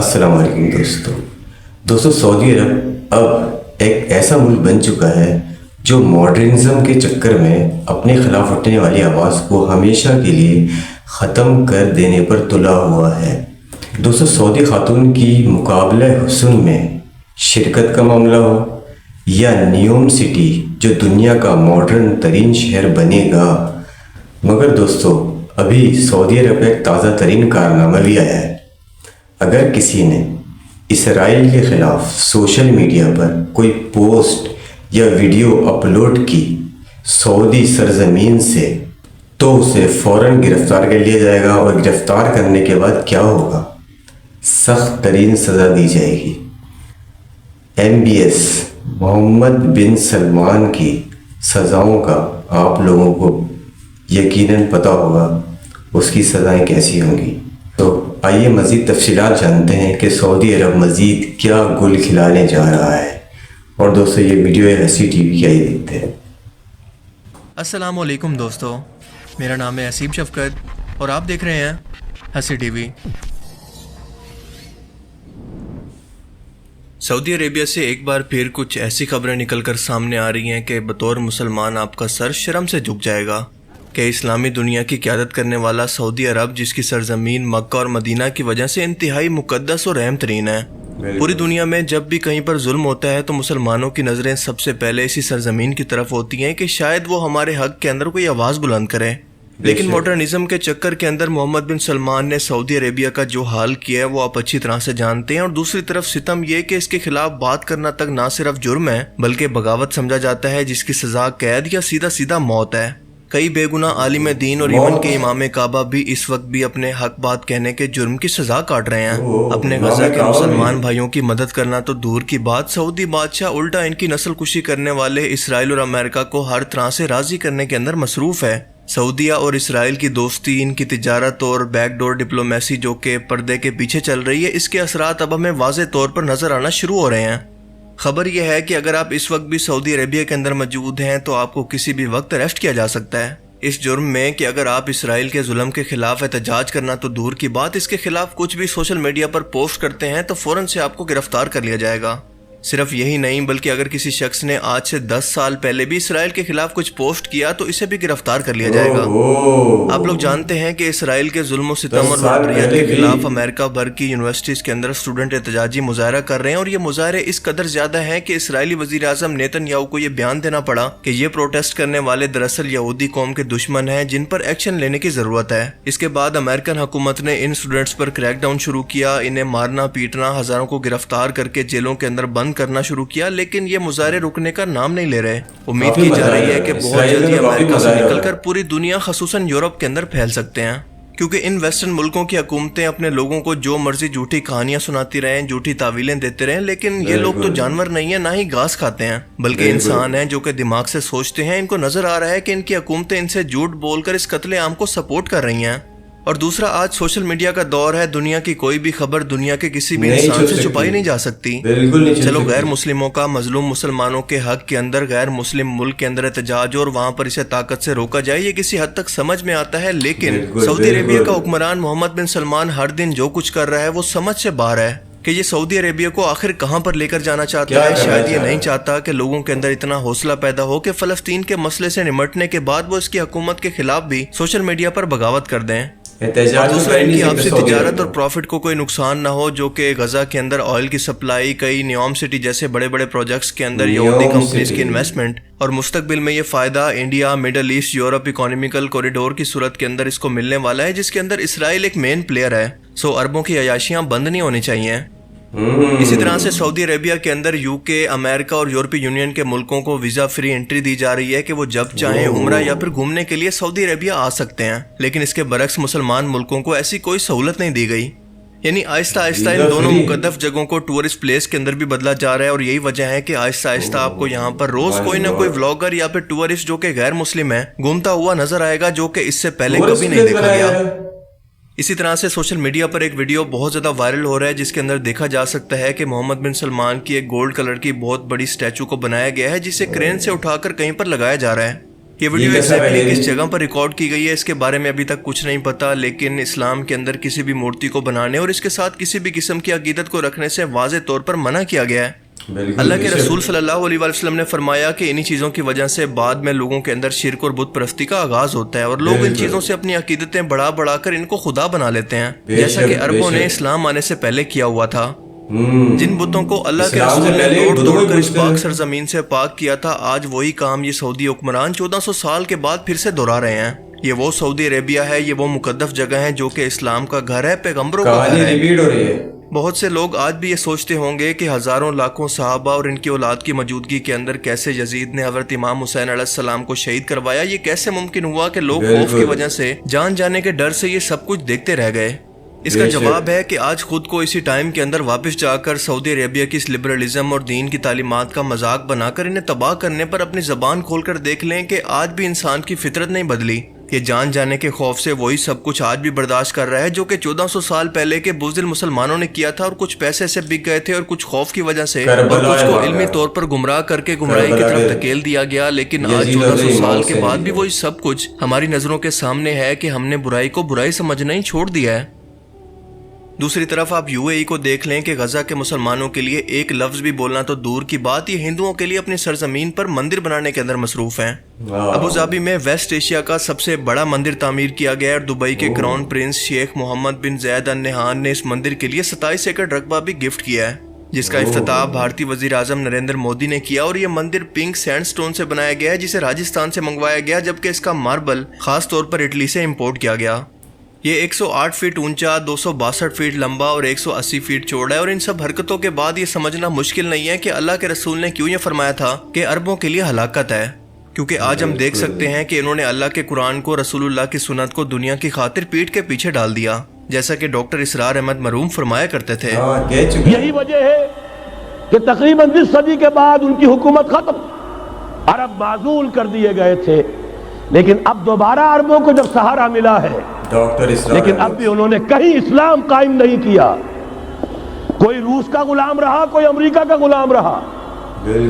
अस्सलाम वालेकुम दोस्तों सऊदी अरब अब एक ऐसा मुल्क बन चुका है जो मॉडर्निज्म के चक्कर में अपने खिलाफ उठने वाली आवाज़ को हमेशा के लिए ख़त्म कर देने पर तुला हुआ है। दोस्तों सऊदी खातून की मुकाबले हुस्न में शिरकत का मामला हो या न्यूम सिटी जो दुनिया का मॉडर्न तरीन शहर बनेगा, मगर दोस्तों अभी सऊदी अरब एक ताज़ा तरीन कारनामा भी आया है। अगर किसी ने इसराइल के ख़िलाफ़ सोशल मीडिया पर कोई पोस्ट या वीडियो अपलोड की सऊदी सरजमीन से, तो उसे फ़ौरन गिरफ़्तार कर लिया जाएगा और गिरफ़्तार करने के बाद क्या होगा, सख्त तरीन सज़ा दी जाएगी। MBS मोहम्मद बिन सलमान की सज़ाओं का आप लोगों को यकीनन पता होगा, उसकी सज़ाएं कैसी होंगी। तो आइए मज़ीद तफसीलात जानते हैं कि सऊदी अरब मज़ीद क्या गुल खिलाने जा रहा है। और दोस्तों ये वीडियो है हसी TV की, आइए देखते हैं। अस्सलामु अलैकुम दोस्तों, मेरा नाम है असीब शफकत और आप देख रहे हैं हसी TV। सऊदी अरेबिया से एक बार फिर कुछ ऐसी खबरें निकलकर सामने आ रही हैं कि बतौर मुसलमान आपका सर शर्म से झुक जाएगा कि इस्लामी दुनिया की क़यादत करने वाला सऊदी अरब, जिसकी सरजमीन मक्का और मदीना की वजह से इंतहाई मुक़द्दस और अहम तरीन है। पूरी दुनिया में जब भी कहीं पर जुल्म होता है तो मुसलमानों की नज़रें सबसे पहले इसी सरजमीन की तरफ होती हैं कि शायद वो हमारे हक़ के अंदर कोई आवाज़ बुलंद करे। लेकिन मॉडर्निज्म के चक्कर के अंदर मोहम्मद बिन सलमान ने सऊदी अरेबिया का जो हाल किया है वो आप अच्छी तरह से जानते हैं। और दूसरी तरफ सितम ये कि इसके खिलाफ बात करना तक ना सिर्फ जुर्म है बल्कि बगावत समझा जाता है, जिसकी सज़ा कैद या सीधा सीधा मौत है। कई बेगुनाह आलिम दीन और यमन के इमाम काबा भी इस वक्त भी अपने हक बात कहने के जुर्म की सजा काट रहे हैं। अपने गजा के मुसलमान भाइयों की मदद करना तो दूर की बात, सऊदी बादशाह उल्टा इनकी नस्ल कुशी करने वाले इसराइल और अमेरिका को हर तरह से राजी करने के अंदर मसरूफ है। सऊदीया और इसराइल की दोस्ती, इनकी तिजारत और बैकडोर डिप्लोमेसी जो कि पर्दे के पीछे चल रही है, इसके असरात अब हमें वाज़े तौर पर नजर आना शुरू हो रहे हैं। खबर यह है कि अगर आप इस वक्त भी सऊदी अरेबिया के अंदर मौजूद हैं तो आपको किसी भी वक्त अरेस्ट किया जा सकता है इस जुर्म में कि अगर आप इसराइल के जुल्म के खिलाफ एहतजाज करना तो दूर की बात, इसके खिलाफ कुछ भी सोशल मीडिया पर पोस्ट करते हैं तो फौरन से आपको गिरफ्तार कर लिया जाएगा। सिर्फ यही नहीं बल्कि अगर किसी शख्स ने आज से 10 साल पहले भी इसराइल के खिलाफ कुछ पोस्ट किया तो इसे भी गिरफ्तार कर लिया जाएगा। आप लोग जानते हैं कि इसराइल के जुल्म सितम और बर्बरियत के खिलाफ अमेरिका भर की यूनिवर्सिटीज के अंदर स्टूडेंट एहतजाजी मुजाहरा कर रहे हैं। और ये मुजाहरे इस कदर ज्यादा हैं कि इसराइली वजीर आजम नेतन्याहू को ये बयान देना पड़ा कि ये प्रोटेस्ट करने वाले दरअसल यहूदी कौम के दुश्मन हैं जिन पर एक्शन लेने की जरूरत है। इसके बाद अमेरिकन हुकूमत ने इन स्टूडेंट्स पर क्रैकडाउन शुरू किया, इन्हें मारना पीटना, हजारों को गिरफ्तार करके जेलों के अंदर बंद करना शुरू किया। लेकिन ये मुजाहरे रुकने का नाम नहीं ले रहे। उम्मीद की जा रही है कि बहुत जल्दी अमेरिका से निकलकर पूरी दुनिया खसूसन यूरोप के अंदर फैल सकते हैं, क्योंकि इन वेस्टर्न मुल्कों की हुकूमतें अपने लोगों को जो मर्जी झूठी कहानियां सुनाती रहें, झूठी तावीलें देते रहें, लेकिन ये लोग तो जानवर नहीं है, ना ही घास खाते हैं, बल्कि इंसान हैं जो कि दिमाग से सोचते हैं। इनको नजर आ रहा है कि इनकी हुकूमतें इनसे झूठ बोलकर इस कत्ले आम को सपोर्ट कर रही हैं। और दूसरा, आज सोशल मीडिया का दौर है, दुनिया की कोई भी खबर दुनिया के किसी भी इंसान से छुपाई नहीं जा सकती। चलो गैर मुस्लिमों का मजलूम मुसलमानों के हक के अंदर गैर मुस्लिम मुल्क के अंदर एहतजाज और वहां पर इसे ताकत से रोका जाए, ये किसी हद तक समझ में आता है। लेकिन सऊदी अरेबिया का हुक्मरान मोहम्मद बिन सलमान हर दिन जो कुछ कर रहा है वो समझ से बाहर है कि ये सऊदी अरेबिया को आखिर कहां पर लेकर जाना चाहता है। शायद ये नहीं चाहता कि लोगों के अंदर इतना हौसला पैदा हो कि फलस्तीन के मसले से निमटने के बाद वो इसकी हुकूमत के खिलाफ भी सोशल मीडिया पर बगावत कर दें। दूसरा, इनकी आपसी तिजारत और प्रॉफिट को कोई नुकसान ना हो, जो कि गजा के अंदर ऑयल की सप्लाई, कई न्यूम सिटी जैसे बड़े बड़े प्रोजेक्ट्स के अंदर यहूदी कंपनीज की इन्वेस्टमेंट और मुस्तकबिल में ये फायदा India, middle east, Europe economical corridor की सूरत के अंदर इसको मिलने वाला है, जिसके अंदर इसराइल एक मेन प्लेयर है। सो अरबों की अयाशियां बंद नहीं होनी चाहिए। इसी तरह से सऊदी अरेबिया के अंदर यूके, अमेरिका और यूरोपीय यूनियन के मुल्कों को वीजा फ्री एंट्री दी जा रही है कि वो जब चाहें उम्रा या फिर घूमने के लिए सऊदी अरेबिया आ सकते हैं। लेकिन इसके बरक्स मुसलमान मुल्कों को ऐसी कोई सहूलत नहीं दी गई। यानी आहिस्ता आहिस्ता इन दोनों मुकद्दस जगहों को टूरिस्ट प्लेस के अंदर भी बदला जा रहा है। और यही वजह है कि आहिस्ता आहिस्ता आपको यहाँ पर रोज कोई ना कोई व्लॉगर या फिर टूरिस्ट जो कि गैर मुस्लिम है घूमता हुआ नजर आएगा, जो कि इससे पहले कभी नहीं देखा गया। इसी तरह से सोशल मीडिया पर एक वीडियो बहुत ज़्यादा वायरल हो रहा है, जिसके अंदर देखा जा सकता है कि मोहम्मद बिन सलमान की एक गोल्ड कलर की बहुत बड़ी स्टैचू को बनाया गया है, जिसे क्रेन से उठाकर कहीं पर लगाया जा रहा है। یہ ویڈیو کیسا ایگزیکٹلی ہے؟ کس جگہ پر ریکارڈ کی گئی ہے اس کے بارے میں ابھی تک کچھ نہیں پتا، لیکن اسلام کے اندر کسی بھی مورتی کو بنانے اور اس کے ساتھ کسی بھی قسم کی عقیدت کو رکھنے سے واضح طور پر منع کیا گیا ہے۔ بالکل اللہ کے بے شک۔ رسول صلی اللہ علیہ وسلم نے فرمایا کہ انہی چیزوں کی وجہ سے بعد میں لوگوں کے اندر شرک اور بت پرستی کا آغاز ہوتا ہے، اور لوگ ان بالکل۔ چیزوں سے اپنی عقیدتیں بڑھا بڑھا کر ان کو خدا بنا لیتے ہیں، بے جیسا شک، کہ بے عربوں نے شک۔ اسلام آنے سے پہلے کیا ہوا تھا۔ جن بتوں کو اللہ کے اسلام سے رسول نے پہلے توڑ بتوں توڑ کو کر اس پوچھتے پاک ہیں۔ سرزمین سے پاک کیا تھا، آج وہی کام یہ سعودی حکمران 1400 سال کے بعد پھر سے دہرا رہے ہیں۔ یہ وہ سعودی عربیہ ہے، یہ وہ مقدس جگہ ہے جو کہ اسلام کا گھر ہے، پیغمبروں کا کہانی گھر ہے۔ ریپیٹ ہو رہی ہے۔ بہت سے لوگ آج بھی یہ سوچتے ہوں گے کہ ہزاروں لاکھوں صحابہ اور ان کی اولاد کی موجودگی کے اندر کیسے یزید نے حضرت امام حسین علیہ السلام کو شہید کروایا، یہ کیسے ممکن ہوا کہ لوگ خوف کی وجہ سے، جان جانے کے ڈر سے یہ سب کچھ دیکھتے رہ گئے۔ اس کا بے شک۔ جواب ہے کہ آج خود کو اسی ٹائم کے اندر واپس جا کر سعودی عربیہ کی اس لبرلزم اور دین کی تعلیمات کا مذاق بنا کر انہیں تباہ کرنے پر اپنی زبان کھول کر دیکھ لیں کہ آج بھی انسان کی فطرت نہیں بدلی۔ یہ جان جانے کے خوف سے وہی سب کچھ آج بھی برداشت کر رہا ہے جو کہ 1400 سال پہلے کے بزدل مسلمانوں نے کیا تھا، اور کچھ پیسے سے بک گئے تھے اور کچھ خوف کی وجہ سے، اور کربلا کچھ کو ہے علمی طور پر گمراہ کر کے گمراہی کی کربلا طرف کے دھکیل دیا گیا۔ لیکن آج یزید 1400 علیہ سال امام کے سے بعد بھی نہیں وہی سب کچھ ہماری نظروں کے سامنے ہے کہ ہم نے برائی کو برائی سمجھنا ہی چھوڑ دیا ہے۔ دوسری طرف آپ یو اے ای کو دیکھ لیں کہ غزہ کے مسلمانوں کے لیے ایک لفظ بھی بولنا تو دور کی بات، یہ ہندوؤں کے لیے اپنی سرزمین پر مندر بنانے کے اندر مصروف ہیں۔ ابوظہبی میں ویسٹ ایشیا کا سب سے بڑا مندر تعمیر کیا گیا، اور دبئی کے کراؤن پرنس شیخ محمد بن زید ال نہیان نے اس مندر کے لیے 27 ایکڑ رقبہ بھی گفٹ کیا ہے، جس کا افتتاح بھارتی وزیر اعظم نریندر مودی نے کیا۔ اور یہ مندر پنک سینڈ سٹون سے بنایا گیا ہے جسے راجستھان سے منگوایا گیا، جبکہ اس کا ماربل خاص طور پر اٹلی سے امپورٹ کیا گیا۔ یہ 108 فٹ اونچا، 262 فٹ لمبا اور 180 فٹ چوڑا ہے، اور ان سب حرکتوں کے بعد یہ سمجھنا مشکل نہیں ہے کہ اللہ کے رسول نے کیوں یہ فرمایا تھا کہ عربوں کے لیے ہلاکت ہے، کیونکہ آج ہم دیکھ سکتے ہیں کہ انہوں نے اللہ کے قرآن کو، رسول اللہ کی سنت کو دنیا کی خاطر پیٹھ کے پیچھے ڈال دیا، جیسا کہ ڈاکٹر اسرار احمد مرحوم فرمایا کرتے تھے۔ یہی وجہ ہے کہ تقریباً 20 صدی کے بعد ان کی حکومت ختم، عرب معزول کر دیے گئے تھے، لیکن اب دوبارہ عربوں کو جب سہارا ملا ہے، لیکن اب بھی انہوں نے کہیں اسلام قائم نہیں کیا۔ کوئی روس کا غلام رہا، کوئی امریکہ کا غلام رہا،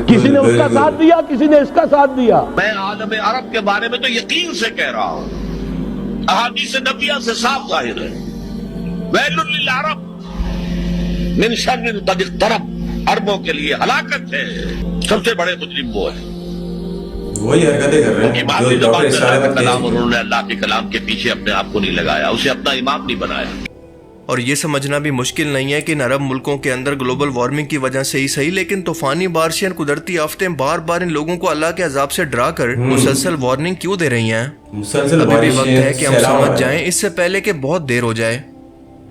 کسی نے اس کا ساتھ دیا، کسی نے اس کا ساتھ دیا۔ میں عالم عرب کے بارے میں تو یقین سے کہہ رہا ہوں، احادیث نبویہ سے صاف ظاہر ہے، ویل للعرب من شر قد اقترب، عربوں کے لیے ہلاکت ہے، سب سے بڑے مجرم وہ ہیں۔ وہی حرکتیں کر رہے ہیں امام جو نے ڈاکٹر اللہ اسرار کا احمد کلام، اور کی۔ انہوں نے اللہ کے کلام کے پیچھے اپنے آپ کو نہیں لگایا، اسے اپنا امام نہیں بنایا۔ اور یہ سمجھنا بھی مشکل نہیں ہے کہ ان عرب ملکوں کے اندر گلوبل وارمنگ کی وجہ سے ہی صحیح، لیکن طوفانی بارشیں اور قدرتی آفتیں بار بار ان لوگوں کو اللہ کے عذاب سے ڈرا کر مسلسل وارننگ کیوں دے رہی ہیں؟ مسلسل ابھی بھی وقت بارشیں، ہے کہ ہم سیلاب سمجھ آ جائیں اس سے پہلے کہ بہت دیر ہو جائے۔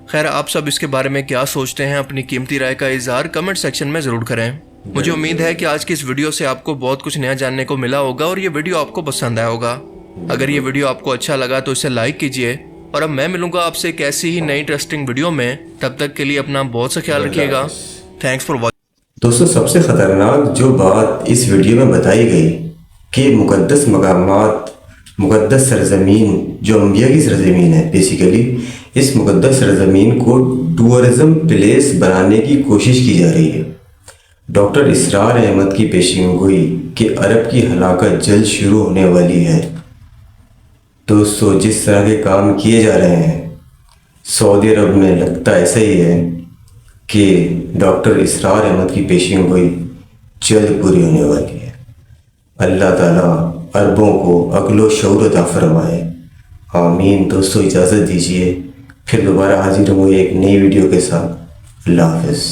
خیر، آپ سب اس کے بارے میں کیا سوچتے ہیں؟ اپنی قیمتی رائے کا اظہار کمنٹ سیکشن میں ضرور کریں۔ مجھے امید ہے کہ آج کی اس ویڈیو سے آپ کو بہت کچھ نیا جاننے کو ملا ہوگا اور یہ ویڈیو آپ کو پسند آیا ہوگا۔ اگر یہ ویڈیو آپ کو اچھا لگا تو اسے لائک کیجئے، اور اب میں ملوں گا آپ سے ایک ایسی ہی نئی انٹرسٹنگ ویڈیو میں۔ تب تک کے لیے اپنا بہت سا خیال رکھیے گا۔ Thanks for watching. دوستو، سب سے خطرناک جو بات اس ویڈیو میں بتائی گئی کہ مقدس مقامات، مقدس سرزمین جو انبیاء کی سرزمین ہے، بیسیکلی اس مقدس سرزمین کو ٹورزم پلیس بنانے کی کوشش کی جا رہی ہے۔ ڈاکٹر اسرار احمد کی پیشین گوئی کہ عرب کی ہلاکت جلد شروع ہونے والی ہے۔ دوستو، جس طرح کے کام کیے جا رہے ہیں سعودی عرب میں، لگتا ایسا ہی ہے کہ ڈاکٹر اسرار احمد کی پیشین گوئی جلد پوری ہونے والی ہے۔ اللہ تعالیٰ عربوں کو عقل و شعور عطا فرمائے، آمین۔ دوستو، اجازت دیجیے، پھر دوبارہ حاضر ہوں ایک نئی ویڈیو کے ساتھ۔ اللہ حافظ۔